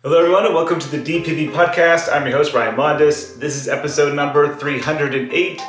Hello everyone and welcome to the DPB podcast. I'm your host Ryan Mondis. This is episode number 308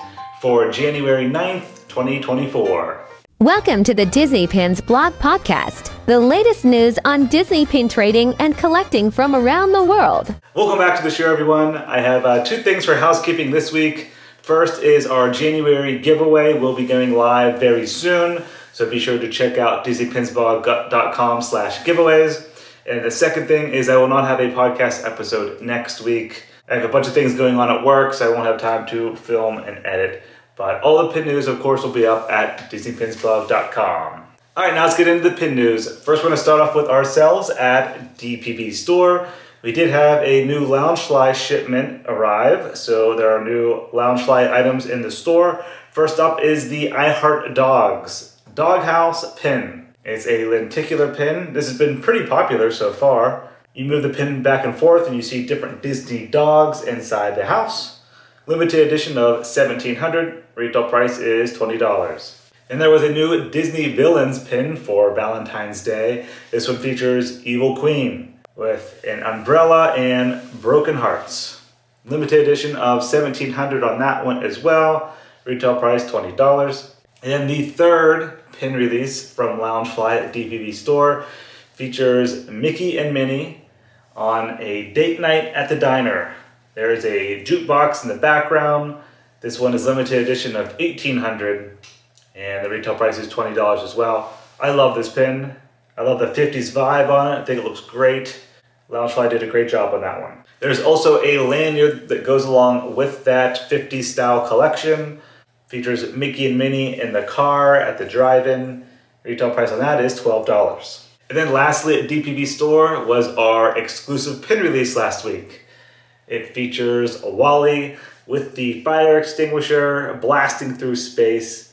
for January 9th, 2024. Welcome to the Disney Pins blog podcast, the latest news on Disney pin trading and collecting from around the world. Welcome back to the show everyone. I have two things for housekeeping this week. First is our January giveaway. We'll be going live very soon, so be sure to check out disneypinsblog.com/giveaways. And the second thing is I will not have a podcast episode next week. I have a bunch of things going on at work, so I won't have time to film and edit. But all the pin news, of course, will be up at disneypinsblog.com. All right, now let's get into the pin news. First, we're going to start off with ourselves at DPB Store. We did have a new Loungefly shipment arrive, so there are new Loungefly items in the store. First up is the I Heart Dogs Doghouse pin. It's a lenticular pin. This has been pretty popular so far. You move the pin back and forth and you see different Disney dogs inside the house. Limited edition of 1,700. Retail price is $20. And there was a new Disney Villains pin for Valentine's Day. This one features Evil Queen with an umbrella and broken hearts. Limited edition of 1,700 on that one as well. Retail price $20. And then the third pin release from Loungefly at DPB Store features Mickey and Minnie on a date night at the diner. There is a jukebox in the background. This one is limited edition of 1,800 and the retail price is $20 as well. I love this pin. I love the 50s vibe on it. I think it looks great. Loungefly did a great job on that one. There's also a lanyard that goes along with that 50s style collection. Features Mickey and Minnie in the car at the drive-in. Retail price on that is $12. And then lastly at DPB Store was our exclusive pin release last week. It features a Wally with the fire extinguisher blasting through space.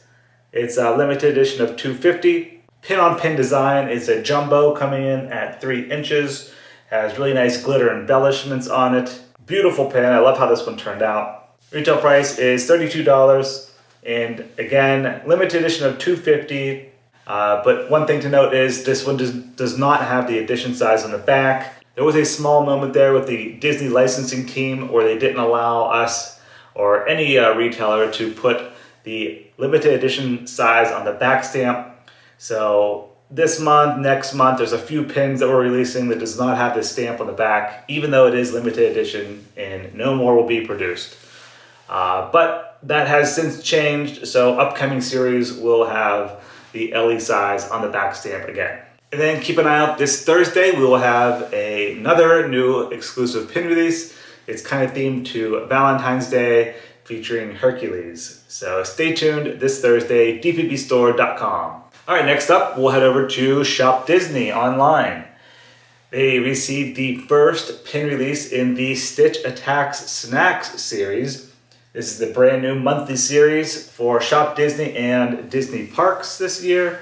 It's a limited edition of 250. Pin-on-pin design. It's a jumbo coming in at 3 inches. Has really nice glitter embellishments on it. Beautiful pin. I love how this one turned out. Retail price is $32. And again, limited edition of 250. But one thing to note is this one does not have the edition size on the back. There was a small moment there with the Disney licensing team where they didn't allow us or any retailer to put the limited edition size on the back stamp. So this month, next month, there's a few pins that we're releasing that does not have this stamp on the back, even though it is limited edition and no more will be produced. But that has since changed, so upcoming series will have the LE size on the back stamp again. And then keep an eye out this Thursday, we will have another new exclusive pin release. It's kind of themed to Valentine's Day, featuring Hercules. So stay tuned this Thursday, dpbstore.com. All right, next up, we'll head over to shopDisney online. They received the first pin release in the Stitch Attacks Snacks series. This is the brand new monthly series for shopDisney and Disney Parks this year.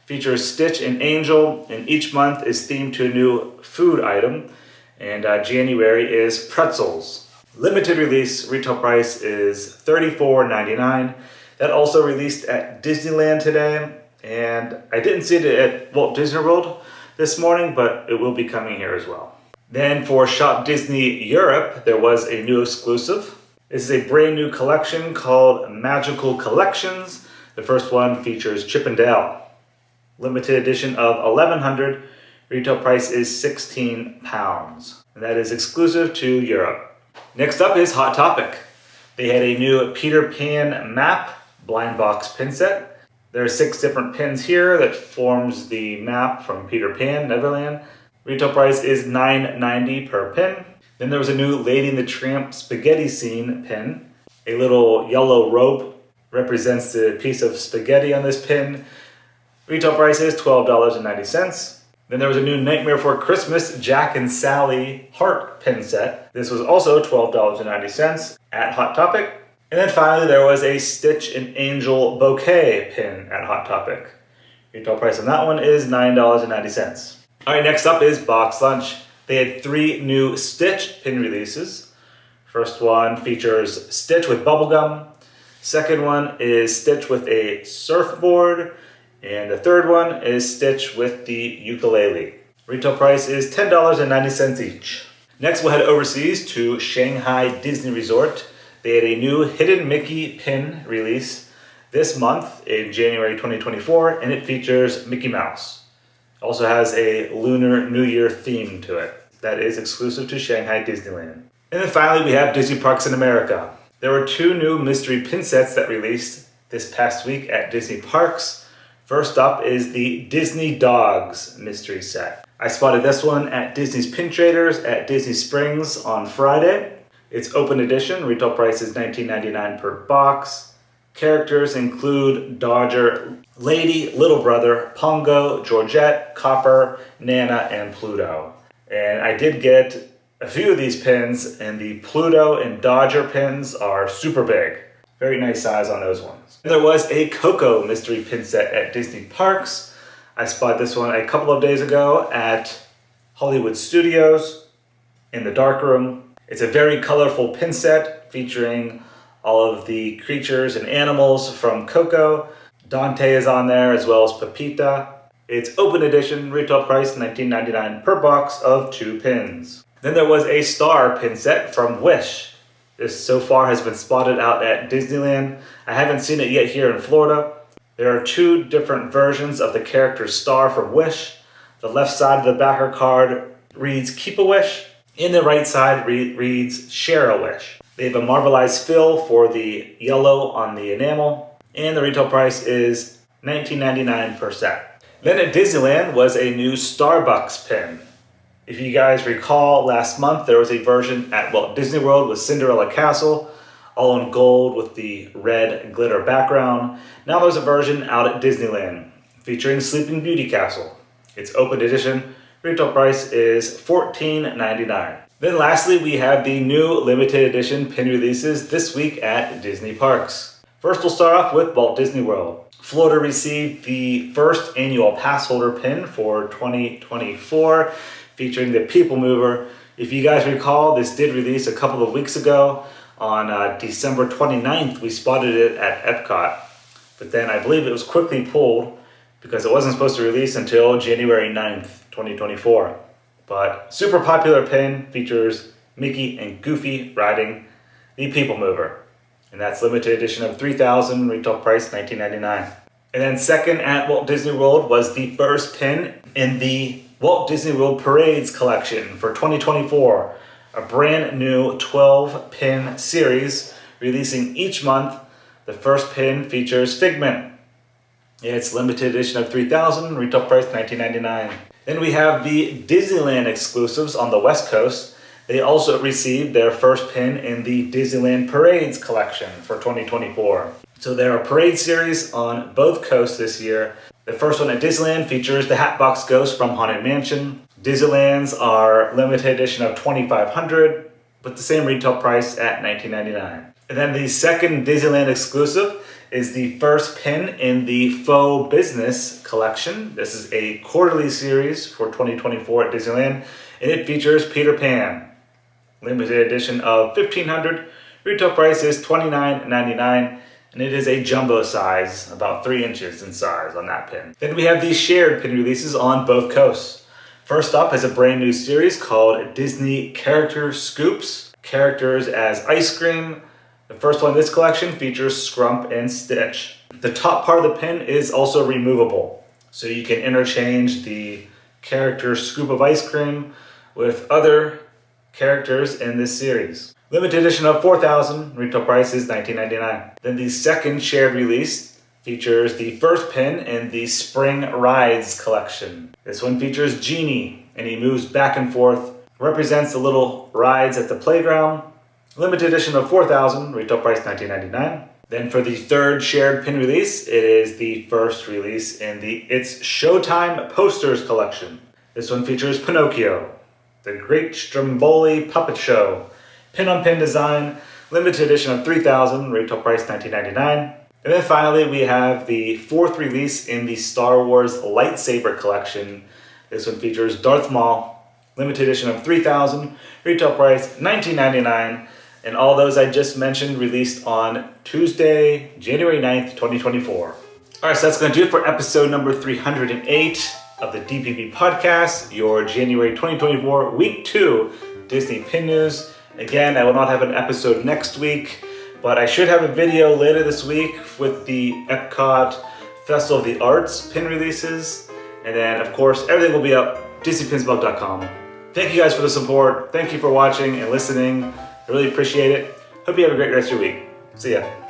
Features Stitch and Angel, and each month is themed to a new food item. And January is pretzels. Limited release, retail price is $34.99. That also released at Disneyland today. And I didn't see it at Walt Disney World this morning, but it will be coming here as well. Then for shopDisney Europe, there was a new exclusive. This is a brand new collection called Magical Collections. The first one features Chip and Dale. Limited edition of 1,100. Retail price is £16. And that is exclusive to Europe. Next up is Hot Topic. They had a new Peter Pan map blind box pin set. There are 6 different pins here that forms the map from Peter Pan, Neverland. Retail price is $9.90 per pin. Then there was a new Lady and the Tramp spaghetti scene pin. A little yellow rope represents the piece of spaghetti on this pin. Retail price is $12.90. Then there was a new Nightmare Before Christmas Jack and Sally heart pin set. This was also $12.90 at Hot Topic. And then finally there was a Stitch and Angel bouquet pin at Hot Topic. Retail price on that one is $9.90. All right, next up is BoxLunch. They had 3 new Stitch pin releases. First one features Stitch with bubblegum. Second one is Stitch with a surfboard. And the third one is Stitch with the ukulele. Retail price is $10.90 each. Next, we'll head overseas to Shanghai Disney Resort. They had a new Hidden Mickey pin release this month in January 2024, and it features Mickey Mouse. Also has a Lunar New Year theme to it. That is exclusive to Shanghai Disneyland. And then finally, we have Disney Parks in America. There were 2 new mystery pin sets that released this past week at Disney Parks. First up is the Disney Dogs mystery set. I spotted this one at Disney's Pin Traders at Disney Springs on Friday. It's open edition, retail price is $19.99 per box. Characters include Dodger, Lady, Little Brother, Pongo, Georgette, Copper, Nana, and Pluto. And I did get a few of these pins, and the Pluto and Dodger pins are super big. Very nice size on those ones. There was a Coco mystery pin set at Disney Parks. I spotted this one a couple of days ago at Hollywood Studios in the darkroom. It's a very colorful pin set featuring all of the creatures and animals from Coco. Dante is on there as well as Pepita. It's open edition, retail price $19.99 per box of 2 pins. Then there was a Star pin set from Wish. This so far has been spotted out at Disneyland. I haven't seen it yet here in Florida. There are 2 different versions of the character Star from Wish. The left side of the backer card reads Keep a Wish, and the right side reads Share a Wish. They have a marbleized fill for the yellow on the enamel, and the retail price is $19.99 per set. Then at Disneyland was a new Starbucks pin. If you guys recall, last month there was a version at Walt Disney World with Cinderella Castle, all in gold with the red glitter background. Now there's a version out at Disneyland featuring Sleeping Beauty Castle. It's open edition, retail price is $14.99. Then lastly, we have the new limited edition pin releases this week at Disney Parks. First, we'll start off with Walt Disney World. Florida received the first annual pass holder pin for 2024, featuring the People Mover. If you guys recall, this did release a couple of weeks ago. On December 29th, we spotted it at Epcot, but then I believe it was quickly pulled because it wasn't supposed to release until January 9th, 2024. But super popular pin, features Mickey and Goofy riding the People Mover. And that's limited edition of 3,000, retail price $19.99. And then second at Walt Disney World was the first pin in the Walt Disney World Parades collection for 2024. A brand new 12-pin series releasing each month. The first pin features Figment. It's limited edition of 3,000, retail price $19.99. Then we have the Disneyland exclusives on the West Coast. They also received their first pin in the Disneyland Parades collection for 2024. So there are parade series on both coasts this year. The first one at Disneyland features the Hatbox Ghost from Haunted Mansion. Disneyland's are limited edition of 2,500 with the same retail price at $19.99. And then the second Disneyland exclusive is the first pin in the Faux Business collection. This is a quarterly series for 2024 at Disneyland, and it features Peter Pan. Limited edition of 1,500, retail price is $29.99, and it is a jumbo size, about 3 inches in size on that pin. Then we have these shared pin releases on both coasts. First up is a brand new series called Disney Character Scoops. Characters as ice cream. The first one in this collection features Scrump and Stitch. The top part of the pin is also removable, so you can interchange the character scoop of ice cream with other characters in this series. Limited edition of 4,000, retail price is $19.99. Then the second shared release features the first pin in the Spring Rides collection. This one features Genie, and he moves back and forth, represents the little rides at the playground. Limited edition of 4,000, retail price $19.99. Then for the third shared pin release, it is the first release in the It's Showtime Posters collection. This one features Pinocchio, the Great Stromboli Puppet Show. Pin-on-pin design, limited edition of 3,000, retail price $19.99. And then finally, we have the fourth release in the Star Wars Lightsaber collection. This one features Darth Maul, limited edition of 3,000, retail price $19.99. And all those I just mentioned released on Tuesday, January 9th, 2024. All right, so that's going to do it for episode number 308. of the DPB podcast, your January 2024 Week 2 Disney Pin News. Again, I will not have an episode next week, but I should have a video later this week with the Epcot Festival of the Arts pin releases. And then, of course, everything will be up DisneyPinsBlog.com. Thank you guys for the support. Thank you for watching and listening. I really appreciate it. Hope you have a great rest of your week. See ya.